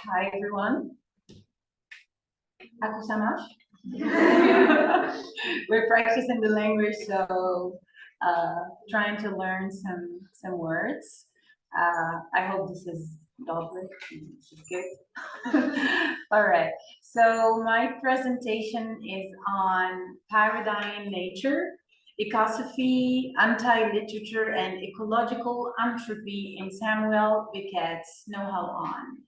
Hi everyone. Aku sama. We're practicing the language, so trying to learn some words. I hope this is lovely. This is good. All right. So my presentation is on paradigm nature, ecosophy, anti-literature, and ecological entropy in Samuel Beckett's Nohow On.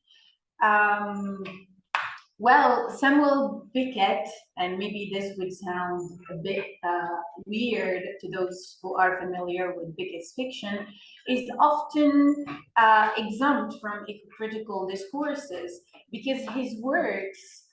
Well, Samuel Beckett, and maybe this would sound a bit weird to those who are familiar with Beckett's fiction, is often exempt from ecocritical discourses because his works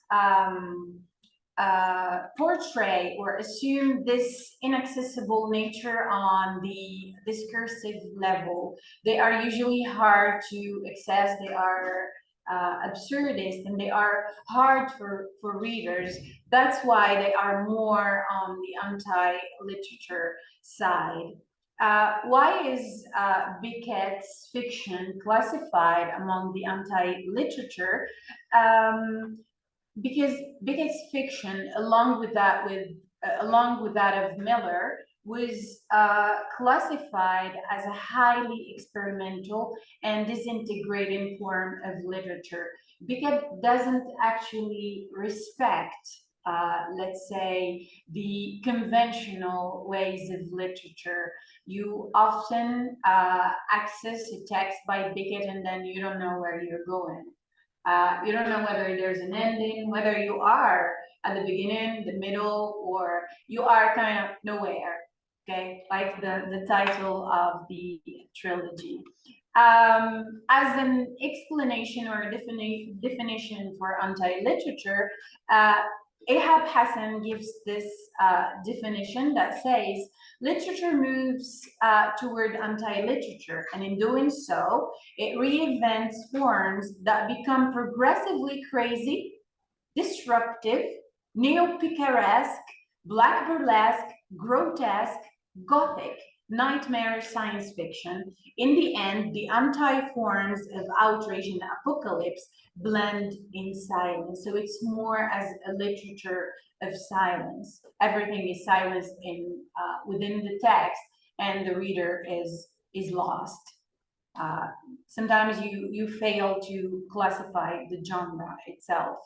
portray or assume this inaccessible nature on the discursive level. They are usually hard to access. They are absurdist, and they are hard for readers. That's why they are more on the anti-literature side. Why is Beckett's fiction classified among the anti-literature? Because Beckett's fiction, along with that of Miller, was classified as a highly experimental and disintegrating form of literature. Beckett doesn't actually respect, let's say, the conventional ways of literature. You often access a text by Beckett and then you don't know where you're going. You don't know whether there's an ending, whether you are at the beginning, the middle, or you are kind of nowhere. Okay, like the title of the trilogy. As an explanation or a definition for anti-literature, Ahab Hassan gives this definition that says literature moves toward anti-literature, and in doing so, it reinvents forms that become progressively crazy, disruptive, neo-picaresque, black burlesque, grotesque, gothic, nightmare science fiction. In the end, the anti-forms of outrage and apocalypse blend in silence. So it's more as a literature of silence. Everything is silenced in within the text, and the reader is lost. Sometimes you fail to classify the genre itself.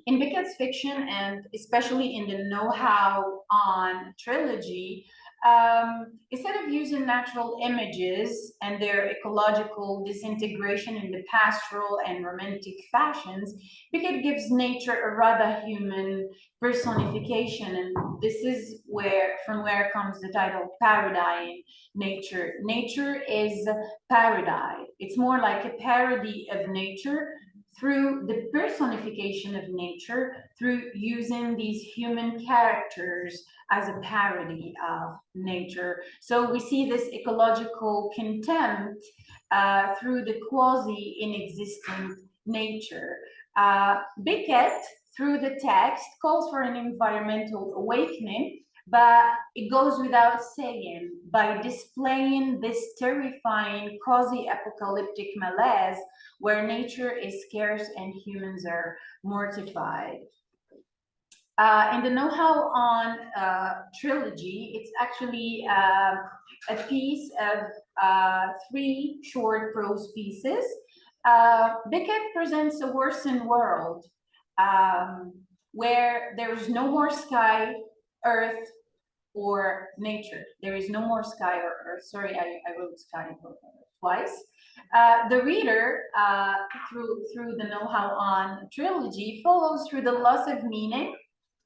In Beckett's fiction, and especially in the Nohow On trilogy, instead of using natural images and their ecological disintegration in the pastoral and romantic fashions, Beckett gives nature a rather human personification, and this is from where comes the title parodying nature. Nature is parodied. It's more like a parody of nature through the personification of nature, through using these human characters as a parody of nature. So we see this ecological contempt through the quasi-inexistent nature. Beckett, through the text, calls for an environmental awakening, but it goes without saying by displaying this terrifying quasi-apocalyptic malaise where nature is scarce and humans are mortified. In the Nohow On trilogy, it's actually a piece of 3 short prose pieces. Beckett presents a worsened world where there is no more sky, earth, or nature. There is no more sky or earth. Sorry, I wrote sky twice. The reader, through the Nohow On trilogy, follows through the loss of meaning.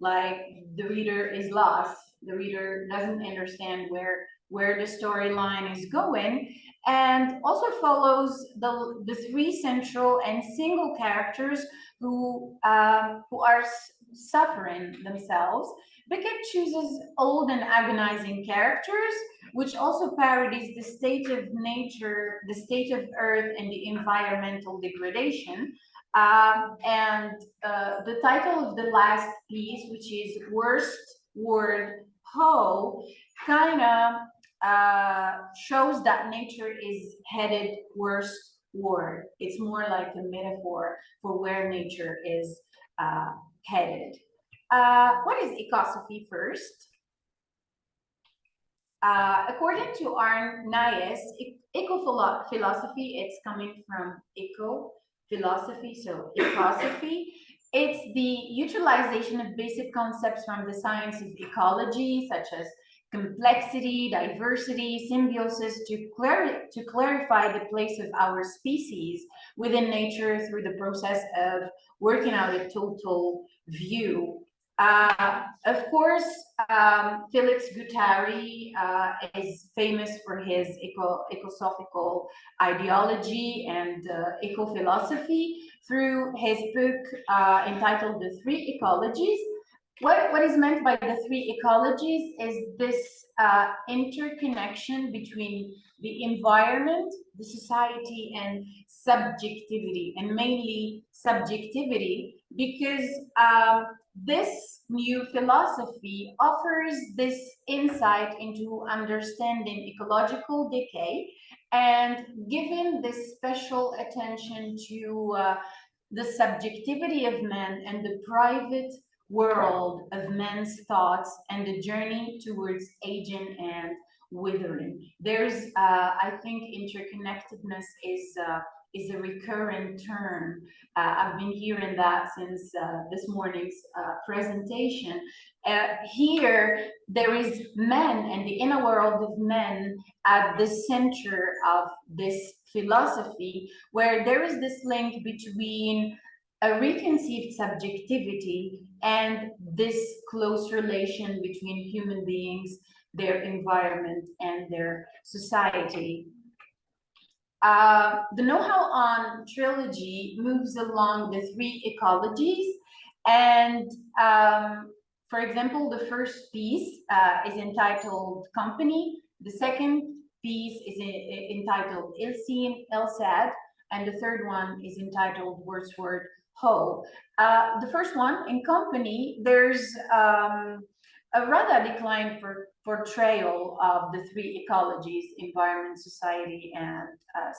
Like the reader is lost. The reader doesn't understand where the storyline is going, and also follows the 3 central and single characters who are suffering themselves. Beckett chooses old and agonizing characters, which also parodies the state of nature, the state of earth, and the environmental degradation. And the title of the last piece, which is Worstward Ho, kind of shows that nature is headed word. It's more like a metaphor for where nature is headed. What is ecosophy first? According to Arnaeus, eco-philosophy, it's coming from eco-philosophy, so ecosophy. It's the utilization of basic concepts from the science of ecology, such as complexity, diversity, symbiosis, to clarify the place of our species within nature through the process of working out a total view. Of course, Felix Guttari is famous for his ecosophical ideology and eco-philosophy through his book entitled The Three Ecologies. What is meant by the three ecologies is this interconnection between the environment, the society, and subjectivity, and mainly subjectivity, because this new philosophy offers this insight into understanding ecological decay and giving this special attention to the subjectivity of man and the private world of men's thoughts and the journey towards aging and withering. There's, I think, interconnectedness is a recurrent term. I've been hearing that since this morning's presentation. Here, there is men and the inner world of men at the center of this philosophy, where there is this link between a reconceived subjectivity and this close relation between human beings, their environment, and their society. The Nohow On trilogy moves along the three ecologies, and for example, the first piece is entitled Company, the second piece is entitled Il-Sin, El-Sad, and the third one is entitled Worstward Ho. The first one, in Company, there's a rather declined portrayal of the three ecologies, environment, society, and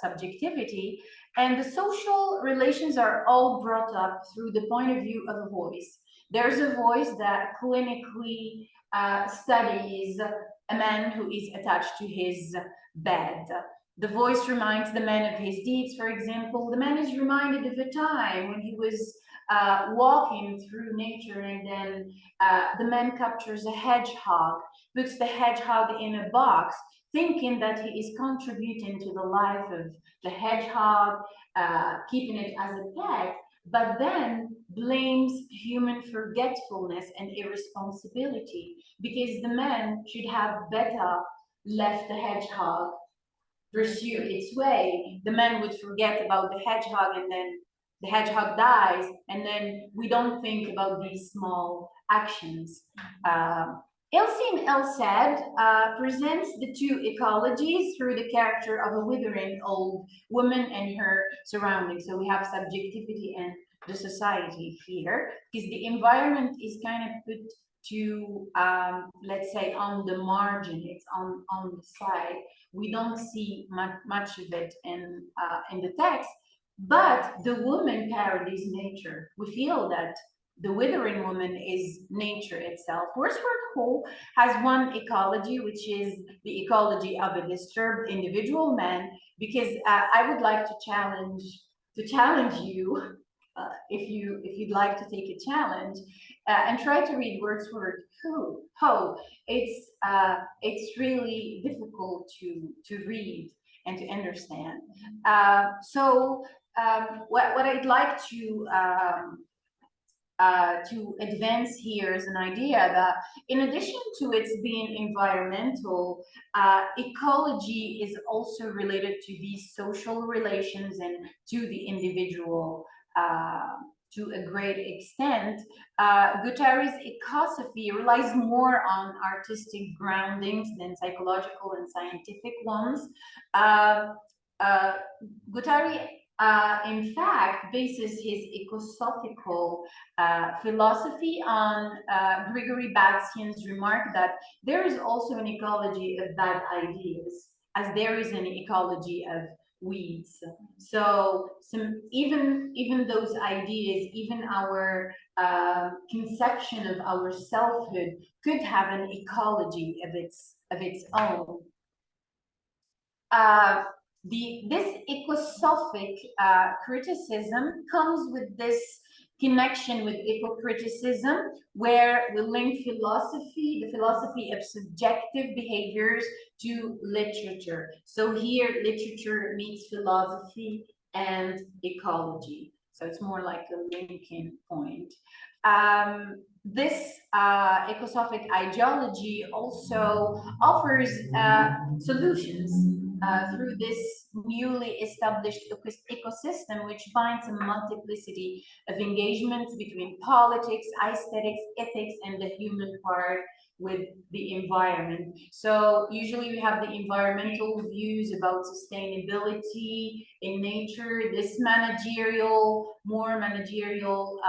subjectivity. And the social relations are all brought up through the point of view of a voice. There's a voice that clinically studies a man who is attached to his bed. The voice reminds the man of his deeds. For example, the man is reminded of a time when he was walking through nature, and then the man captures a hedgehog, puts the hedgehog in a box, thinking that he is contributing to the life of the hedgehog, keeping it as a pet, but then blames human forgetfulness and irresponsibility, because the man should have better left the hedgehog pursue its way. The man would forget about the hedgehog, and then the hedgehog dies, and then we don't think about these small actions. Il-Sin El-Sad presents the two ecologies through the character of a withering old woman and her surroundings. So we have subjectivity and the society here, because the environment is kind of put to, let's say, on the margin. It's on the side. We don't see much of it in the text, but the woman parodies nature. We feel that the withering woman is nature itself. Worstward Ho has one ecology, which is the ecology of a disturbed individual man, because I would like to challenge you, if you'd like to take a challenge, and try to read Worstward Ho. It's really difficult to read and to understand. What I'd like to advance here is an idea that, in addition to its being environmental, ecology is also related to these social relations and to the individual to a great extent. Guttari's ecosophy relies more on artistic groundings than psychological and scientific ones. Guttari, in fact, bases his ecosophical philosophy on Grigory Bastian's remark that there is also an ecology of bad ideas, as there is an ecology of weeds. So even those ideas, even our conception of our selfhood could have an ecology of its own. This ecosophic criticism comes with this connection with ecocriticism, where we link philosophy, the philosophy of subjective behaviors, to literature. So here, literature meets philosophy and ecology. So it's more like a linking point. This ecosophic ideology also offers solutions through this newly established ecosystem, which binds a multiplicity of engagements between politics, aesthetics, ethics, and the human part with the environment. So usually we have the environmental views about sustainability in nature, this more managerial,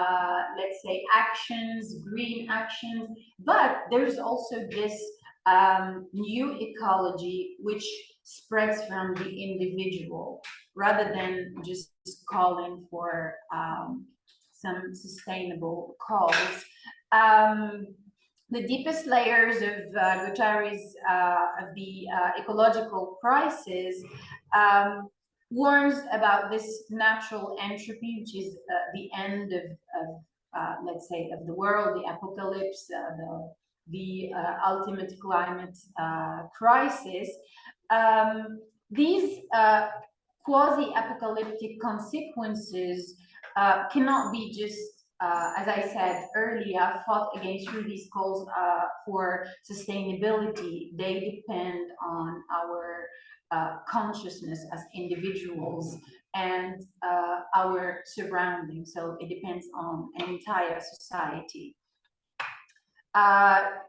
let's say, actions, green actions, but there's also this new ecology which spreads from the individual rather than just calling for some sustainable cause. The deepest layers of Guttari's of the ecological crisis warns about this natural entropy, which is the end of let's say, of the world, the apocalypse, the ultimate climate crisis. These quasi-apocalyptic consequences cannot be just, as I said earlier, fought against through these calls for sustainability. They depend on our consciousness as individuals and our surroundings. So it depends on an entire society.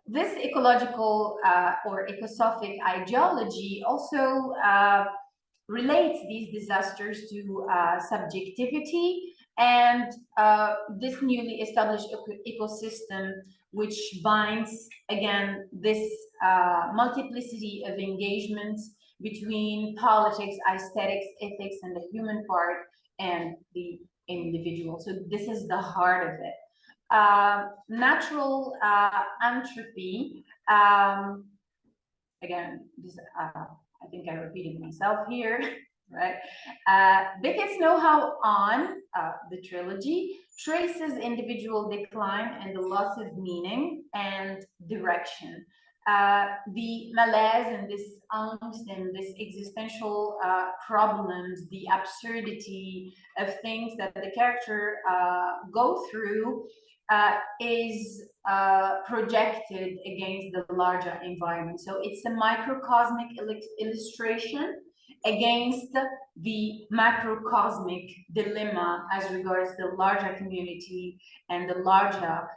This ecological or ecosophic ideology also relates these disasters to subjectivity and this newly established ecosystem, which binds, again, this multiplicity of engagements between politics, aesthetics, ethics, and the human part and the individual. So this is the heart of it. Natural entropy, again, this, I think I repeated myself here, right? Beckett's Nohow On, the trilogy, traces individual decline and the loss of meaning and direction. The malaise and this angst and this existential problems, the absurdity of things that the character go through is projected against the larger environment. So it's a microcosmic illustration against the macrocosmic dilemma as regards the larger community and the larger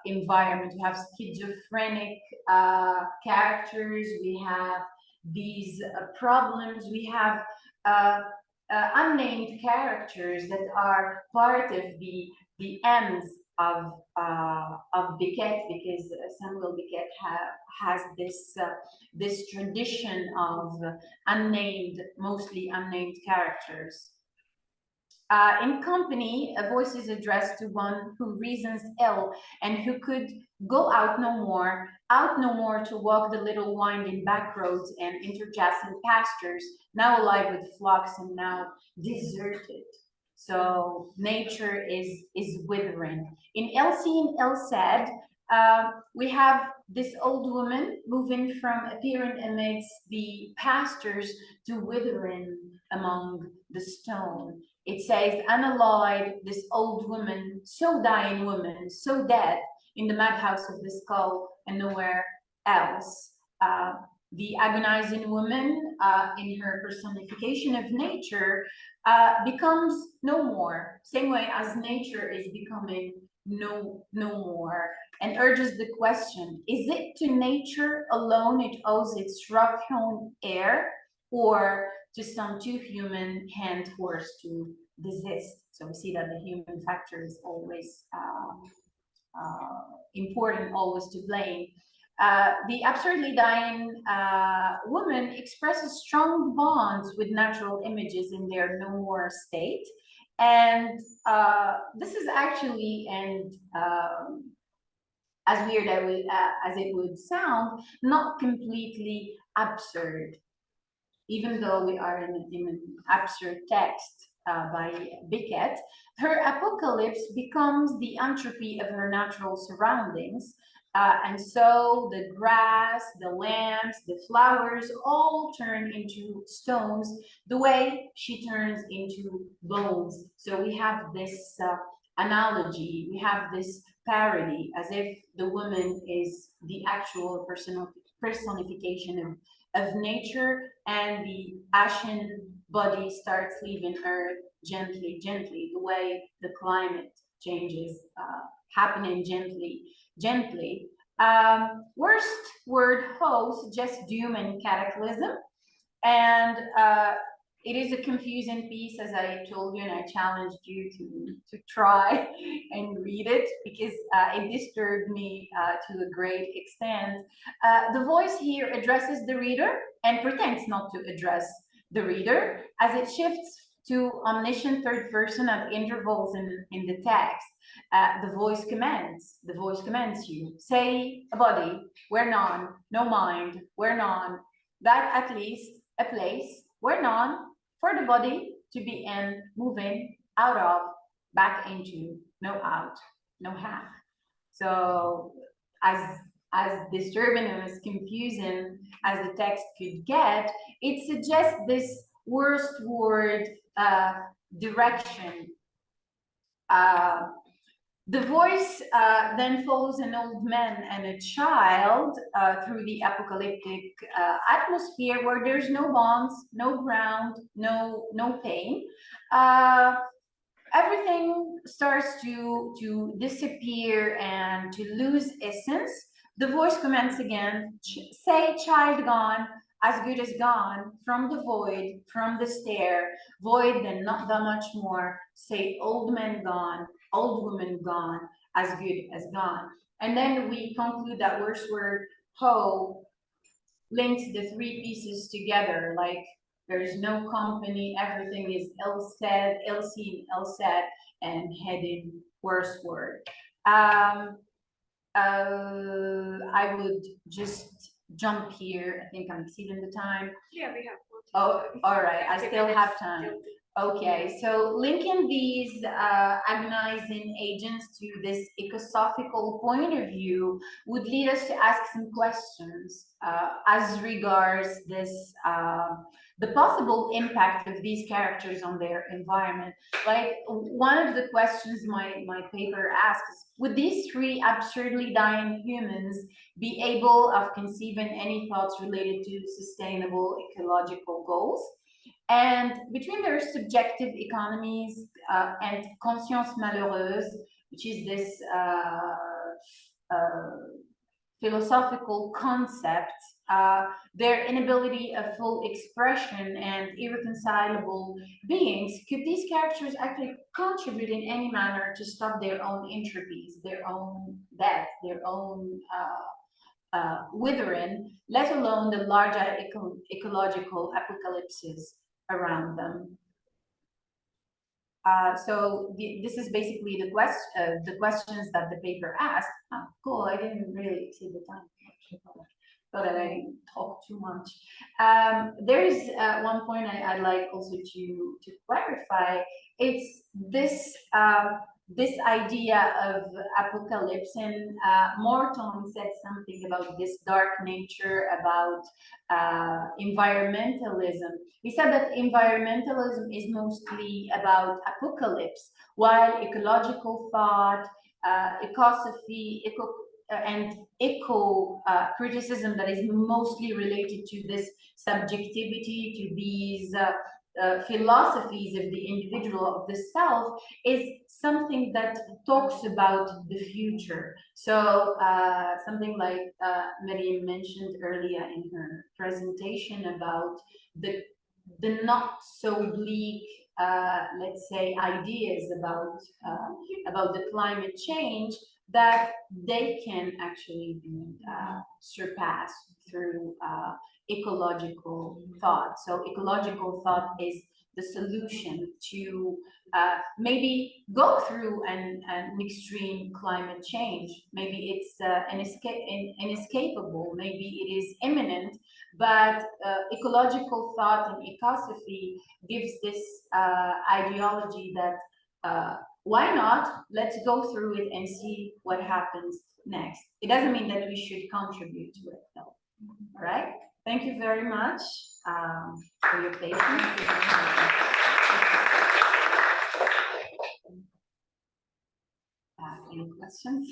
environment. We have schizophrenic characters, we have these problems, we have unnamed characters that are part of the ends of Beckett, because Samuel Beckett has this tradition of mostly unnamed characters. In company, a voice is addressed to one who reasons ill and who could go out no more to walk the little winding back roads and interjacent pastures, now alive with flocks and now deserted. So nature is withering. In ill seen, ill said, we have this old woman moving from appearing amidst the pastures to withering among the stone. It says, unalloyed, this old woman, so dying woman, so dead, in the madhouse of the skull and nowhere else. The agonizing woman, in her personification of nature, becomes no more, same way as nature is becoming no more, and urges the question, is it to nature alone it owes its rough-hewn air, or to some too human hand forced to desist? So we see that the human factor is always important, always to blame. The absurdly dying woman expresses strong bonds with natural images in their no more state. And this is actually, and as weird as it would sound, not completely absurd, even though we are in an absurd text by Beckett. Her apocalypse becomes the entropy of her natural surroundings. And so the grass, the lamps, the flowers all turn into stones the way she turns into bones. So we have this analogy, we have this parody, as if the woman is the actual personification of nature, and the ashen body starts leaving Earth gently, gently, the way the climate changes happening gently, gently. Worstward Ho suggests doom and cataclysm, and it is a confusing piece, as I told you, and I challenged you to try and read it because it disturbed me to a great extent. The voice here addresses the reader and pretends not to address the reader as it shifts to omniscient third person at intervals in the text. The voice commands you. Say a body, where none, no mind, where none, that at least a place where none, for the body to be in, moving out of, back into, no out, no have. So as disturbing and as confusing as the text could get, it suggests this worstward direction. The voice then follows an old man and a child through the apocalyptic atmosphere where there's no bonds, no ground, no pain. Everything starts to disappear and to lose essence. The voice comments again, say child gone, as good as gone, from the void, from the stare, void then not that much more, say old man gone, old woman gone, as good as gone. And then we conclude that Worstward Ho links the three pieces together, like there's no company, everything is ill said, ill seen, ill said, and heading worstward. I would just jump here. I think I'm exceeding the time. Yeah, we have. Oh, all right. I still have time. Okay, so linking these agonizing agents to this ecosophical point of view would lead us to ask some questions as regards this the possible impact of these characters on their environment. Like one of the questions my paper asks, would these three absurdly dying humans be able of conceiving any thoughts related to sustainable ecological goals? And between their subjective economies and conscience malheureuse, which is this philosophical concept, their inability of full expression and irreconcilable beings, could these characters actually contribute in any manner to stop their own entropies, their own death, their own withering, let alone the larger ecological apocalypses around them? So this is basically the questions that the paper asked. Oh, cool, I didn't really see the time. Thought that I talked too much. There is one point I'd like also to clarify. It's this this idea of apocalypse, and Morton said something about this dark nature, about environmentalism. He said that environmentalism is mostly about apocalypse, while ecological thought, ecosophy, and eco criticism that is mostly related to this subjectivity, to these philosophies of the individual, of the self, is something that talks about the future. So something like Miriam mentioned earlier in her presentation about the not so bleak, let's say, ideas about the climate change, that they can actually be surpassed through ecological thought. So ecological thought is the solution to maybe go through an extreme climate change. Maybe it's inescapable, maybe it is imminent, but ecological thought and ecosophy gives this ideology that why not? Let's go through it and see what happens next. It doesn't mean that we should contribute to it, though. All right? Thank you very much for your patience. Any questions?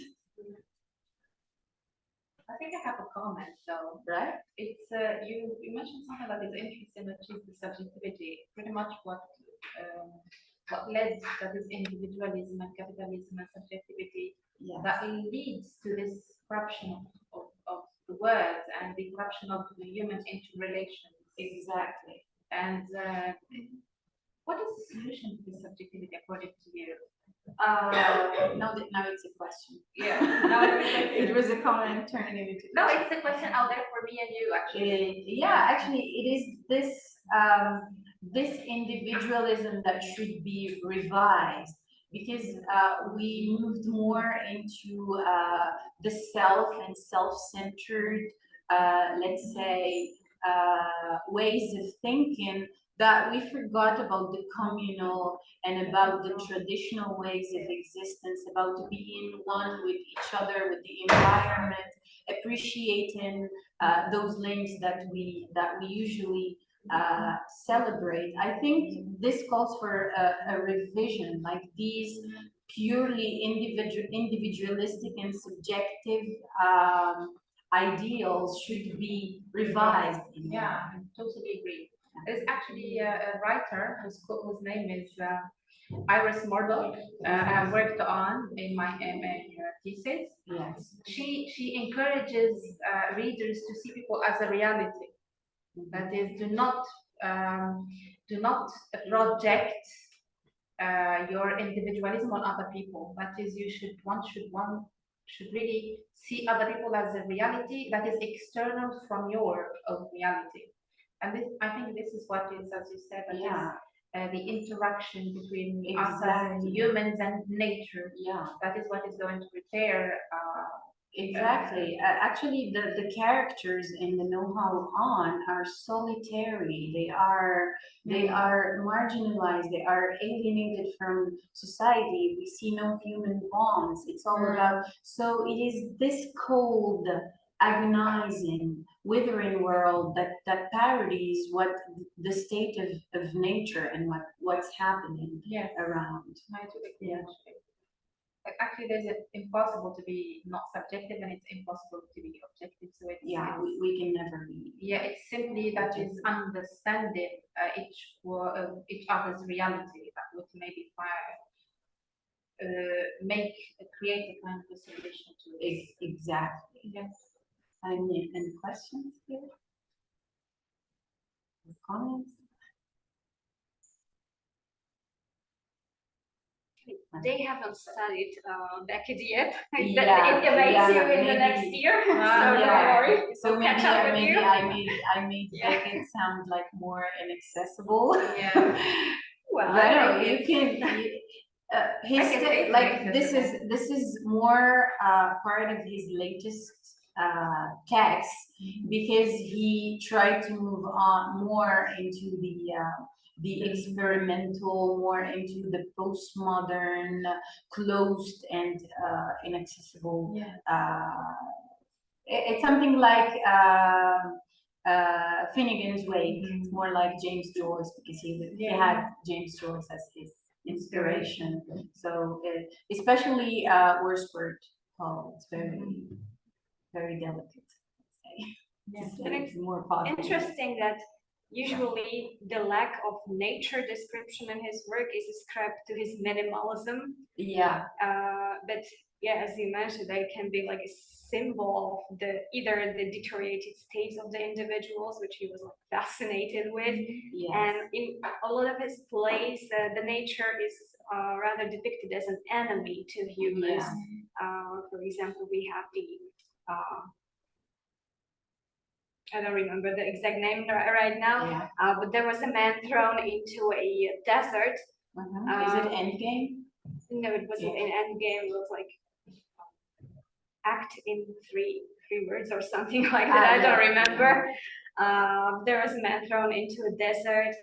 I think I have a comment. So, right? It's you mentioned something that is interesting, which is the subjectivity. Pretty much what led to this individualism and capitalism and subjectivity that leads to this corruption of the world and the corruption of the human interrelations. Exactly. And what is the solution to this subjectivity according to you? Now it's a question. Yeah. It was a comment turning it into. No, it's a question out there for me and you, actually. Actually, it is this this individualism that should be revised, because we moved more into the self and self-centered, let's say, ways of thinking, that we forgot about the communal and about the traditional ways of existence, about being one with each other, with the environment, appreciating those links that we usually celebrate. I think this calls for a revision, like these purely individualistic and subjective ideals should be revised. Yeah, I totally agree. There's actually a writer whose name is Iris Murdoch. I worked on in my thesis. Yes. She encourages readers to see people as a reality. That is, do not project your individualism on other people. That is, one should really see other people as a reality that is external from your own reality. And this, I think this is what is, as you said, the interaction between us as humans and nature. Yeah. That is what is going to repair. Exactly. Actually, the characters in the Nohow On are solitary. They are marginalized. They are alienated from society. We see no human bonds. It's all about. So it is this cold, agonizing, withering world that parodies what the state of nature and what's happening around. Yeah. Actually, there's impossible to be not subjective, and it's impossible to be objective. So it's we can never be. Yeah, it's simply that is understanding each other's reality that would maybe create a kind of a solution to it. Exactly. Yes. Any questions here? Comments? They haven't studied Beckett yet. It awaits you in the next year. So don't worry. So maybe I made Beckett sound like more inaccessible. Yeah. Well, I know you can. This is more part of his latest text, because he tried to move on more into the experimental, more into the postmodern, closed and inaccessible. It's something like Finnegan's Wake. It's more like James Joyce, because he had James Joyce as his inspiration. So especially Worstward Ho, it's very, very delicate. It's more positive. Interesting that usually the lack of nature description in his work is ascribed to his minimalism. Yeah. But yeah, as you mentioned, they can be like a symbol of either the deteriorated states of the individuals, which he was like fascinated with. Yes. And in a lot of his plays, the nature is rather depicted as an enemy to humans. For example, we have the I don't remember the exact name right now, Yeah. but there was a man thrown into a desert. Is it Endgame? No, it wasn't an Endgame. It was like act in three words or something like that. I don't remember. There was a man thrown into a desert,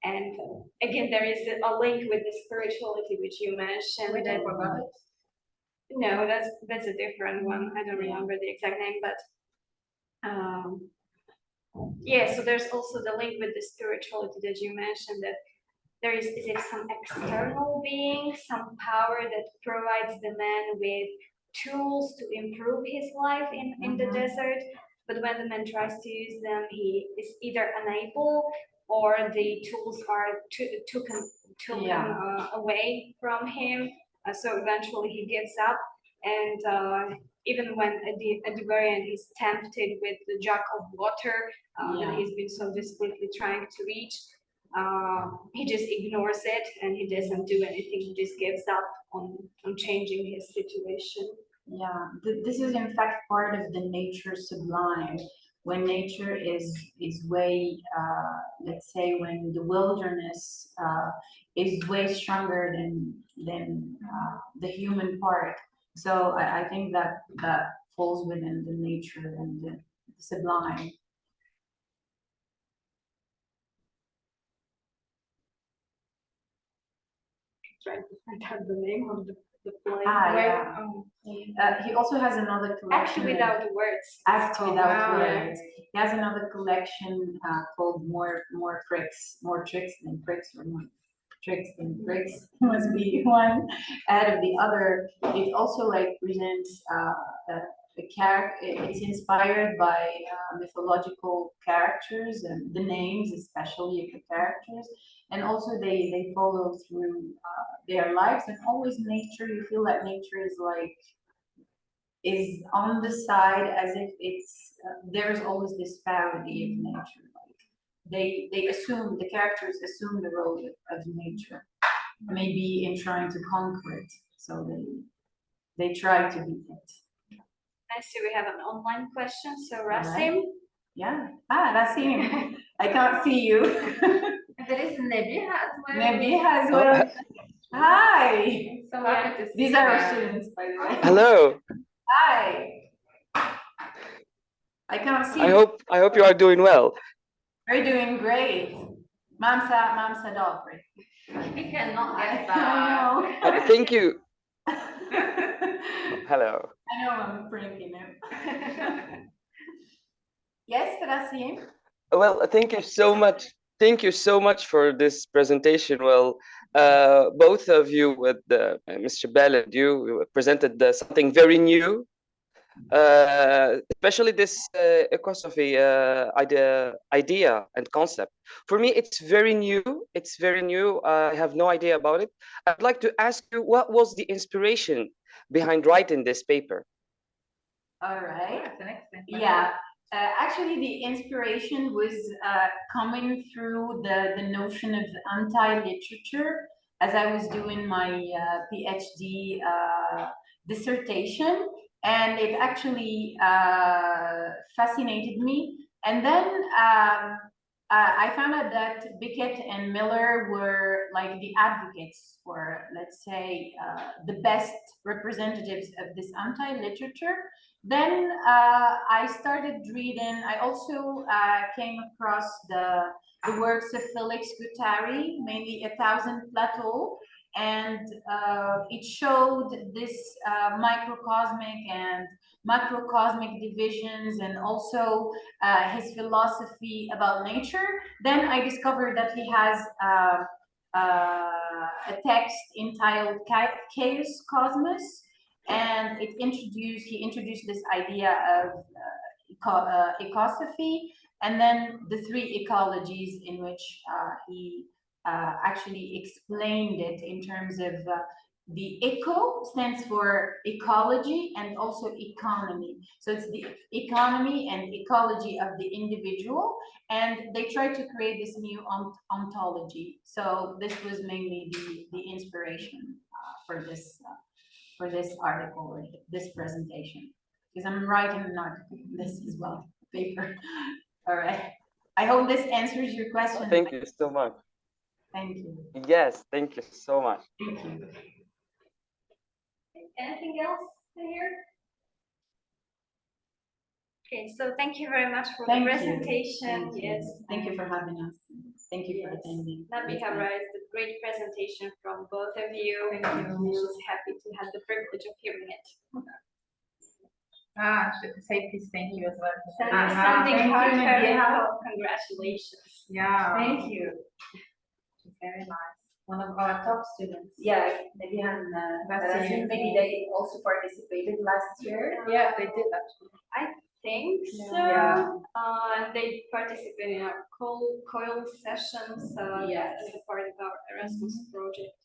and again, there is a link with the spirituality which you mentioned. No, that's a different one. I don't remember the exact name, but yeah. So there's also the link with the spirituality that you mentioned. That there is it some external being, some power that provides the man with tools to improve his life in the desert. But when the man tries to use them, he is either unable or the tools are taken away from him. So eventually he gives up. And even when at the very end he's tempted with the jug of water that he's been so desperately trying to reach, he just ignores it and he doesn't do anything. He just gives up on changing his situation. Yeah, this is in fact part of the nature sublime. When nature is way, let's say, when the wilderness is way stronger than the human part. So I think that falls within the nature and the sublime. Trying to find out the name of the play. He also has another collection. Act Without Words. Act Without Words. He has another collection called More Tricks Than Pricks, or More Tricks Than Pricks. Must be one out of the other. It also like presents a character. It's inspired by mythological characters and the names, especially of the characters. And also they follow through their lives, and always nature, you feel that nature is on the side, as if it's there's always this parody of nature. Like they assume, the characters assume the role of nature, maybe in trying to conquer it. So they try to beat it. I see we have an online question. So Rasim. Right. Yeah. Rasim. I can't see you. There is Nebiha as well. Nebiha as well. Hi. So happy to see These are our students, by the way. Hello. Hi. I can't see. I hope you are doing well. We're doing great. Mamsa Dobry. We cannot get that. I know. Thank you. Hello. I know I'm pranking him. Yes, Rasim? Well, thank you so much. Thank you so much for this presentation. Well, both of you, with Mr. Bell and you, presented something very new, especially this ecosophy idea and concept. For me, it's very new. It's very new. I have no idea about it. I'd like to ask you, what was the inspiration behind writing this paper? All right. That's an excellent question. Yeah. Actually, the inspiration was coming through the notion of anti-literature as I was doing my PhD dissertation, and it actually fascinated me. And then I found out that Beckett and Miller were like the advocates, or let's say the best representatives of this anti-literature. Then I started reading. I also came across the works of Felix Guttari, mainly 1,000 Plateaux, and it showed this microcosmic and macrocosmic divisions, and also his philosophy about nature. Then I discovered that he has a text entitled Chaos Cosmos, and he introduced this idea of ecosophy, and then the three ecologies, in which he actually explained it in terms of the eco stands for ecology and also economy. So it's the economy and ecology of the individual, and they try to create this new ontology. So this was mainly the inspiration for for this article or this presentation, because I'm writing an article on this as well, paper. All right. I hope this answers your question. Thank you so much. Thank you. Yes, thank you so much. Thank you. Anything else here? Okay, so thank you very much for Thank the you. presentation. Thank you. Yes. Thank you for having us. Thank you for Yes. attending. Nabiha, right, a great presentation from both of you. Thank you. I'm just happy to have the privilege of hearing it. I should say please thank you as well. Sending Thank you, heartfelt Nabiha. congratulations. Yeah. Thank you. Very nice. One of our top students. Yeah, maybe maybe they also participated last year. Yeah, they did actually. I think so. Yeah. And they participated in our coil sessions Yes. as a part of our Erasmus project.